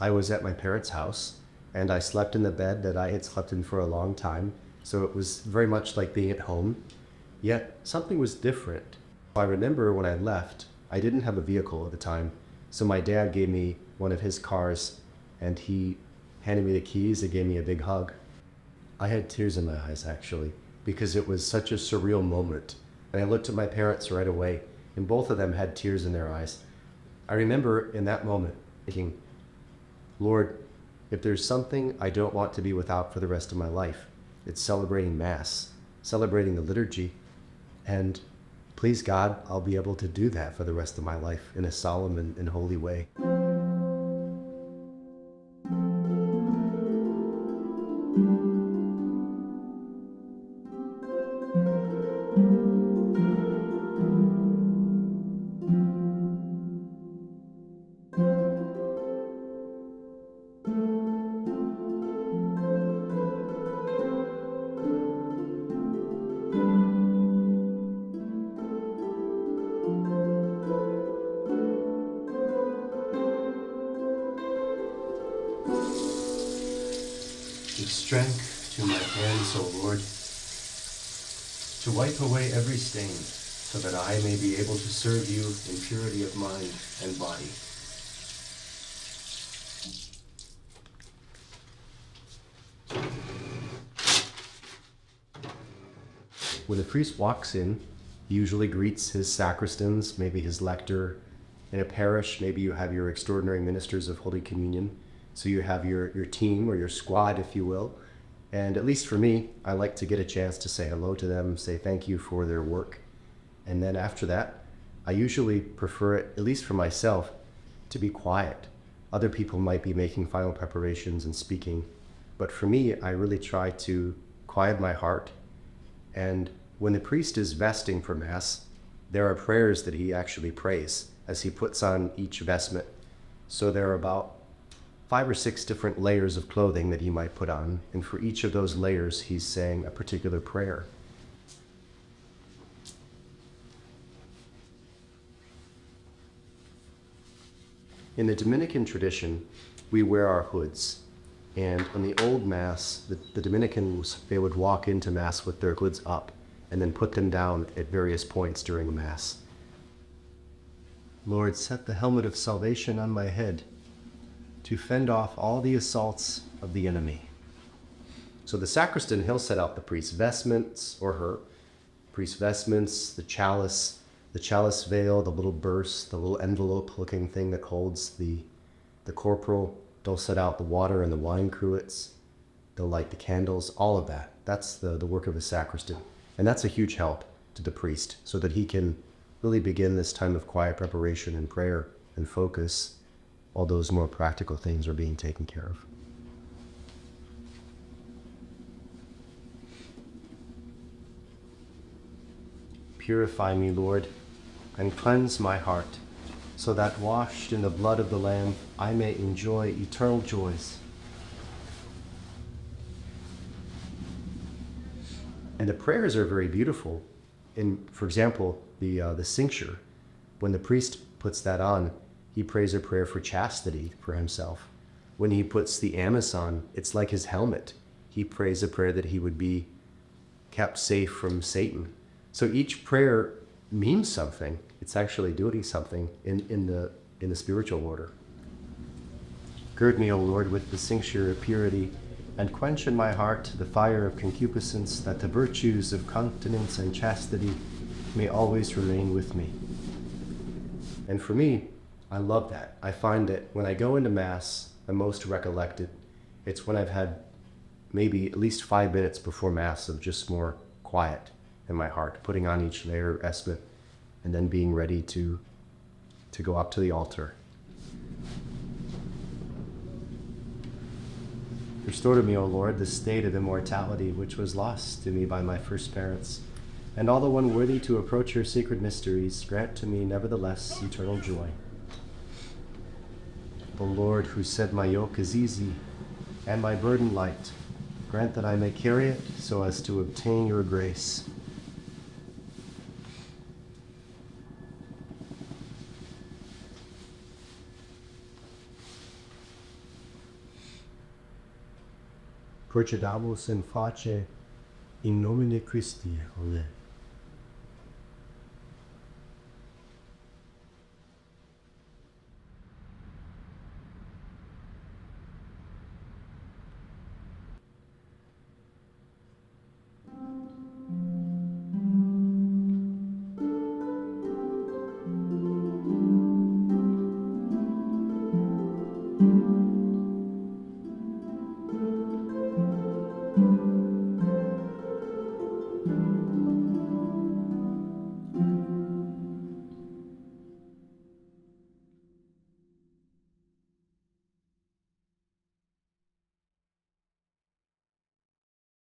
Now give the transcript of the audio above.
I was at my parents' house, and I slept in the bed that I had slept in for a long time, so it was very much like being at home. Yet something was different. I remember when I left, I didn't have a vehicle at the time, so my dad gave me one of his cars, and he handed me the keys and gave me a big hug. I had tears in my eyes, actually, because it was such a surreal moment. And I looked at my parents right away, and both of them had tears in their eyes. I remember in that moment thinking, Lord, if there's something I don't want to be without for the rest of my life, it's celebrating Mass, celebrating the liturgy, and please God, I'll be able to do that for the rest of my life in a solemn and holy way. Give strength to my hands, O Lord, to wipe away every stain, so that I may be able to serve you in purity of mind and body. When the priest walks in, he usually greets his sacristans, maybe his lector. In a parish, maybe you have your extraordinary ministers of Holy Communion. So you have your team or your squad, if you will. And at least for me, I like to get a chance to say hello to them, say thank you for their work. And then after that, I usually prefer it, at least for myself, to be quiet. Other people might be making final preparations and speaking. But for me, I really try to quiet my heart. And when the priest is vesting for Mass, there are prayers that he actually prays as he puts on each vestment. So there are about 5 or 6 different layers of clothing that he might put on, and for each of those layers he's saying a particular prayer. In the Dominican tradition, we wear our hoods, and on the old Mass, the Dominicans, they would walk into Mass with their hoods up and then put them down at various points during the Mass. Lord, set the helmet of salvation on my head, to fend off all the assaults of the enemy. So the sacristan, he'll set out the priest's vestments, or her priest's vestments, the chalice veil, the little burse, the little envelope-looking thing that holds the corporal. They'll set out the water and the wine cruets. They'll light the candles, all of that. That's the work of a sacristan. And that's a huge help to the priest, so that he can really begin this time of quiet preparation and prayer and focus. All those more practical things are being taken care of. Purify me, Lord, and cleanse my heart, so that washed in the blood of the Lamb, I may enjoy eternal joys. And the prayers are very beautiful. For example, the cincture, when the priest puts that on, he prays a prayer for chastity for himself. When he puts the amice on, it's like his helmet. He prays a prayer that he would be kept safe from Satan. So each prayer means something. It's actually doing something in the spiritual order. Gird me, O Lord, with the cincture of purity, and quench in my heart the fire of concupiscence, that the virtues of continence and chastity may always remain with me. And for me, I love that. I find that when I go into Mass, I'm most recollected. It's when I've had maybe at least 5 minutes before Mass of just more quiet in my heart, putting on each layer of vestment, and then being ready to go up to the altar. Restore to me, O Lord, the state of immortality which was lost to me by my first parents, and all the one worthy to approach your sacred mysteries, grant to me nevertheless eternal joy. O Lord, who said my yoke is easy and my burden light, grant that I may carry it so as to obtain your grace. Procedamus in pace in nomine Christi. Amen.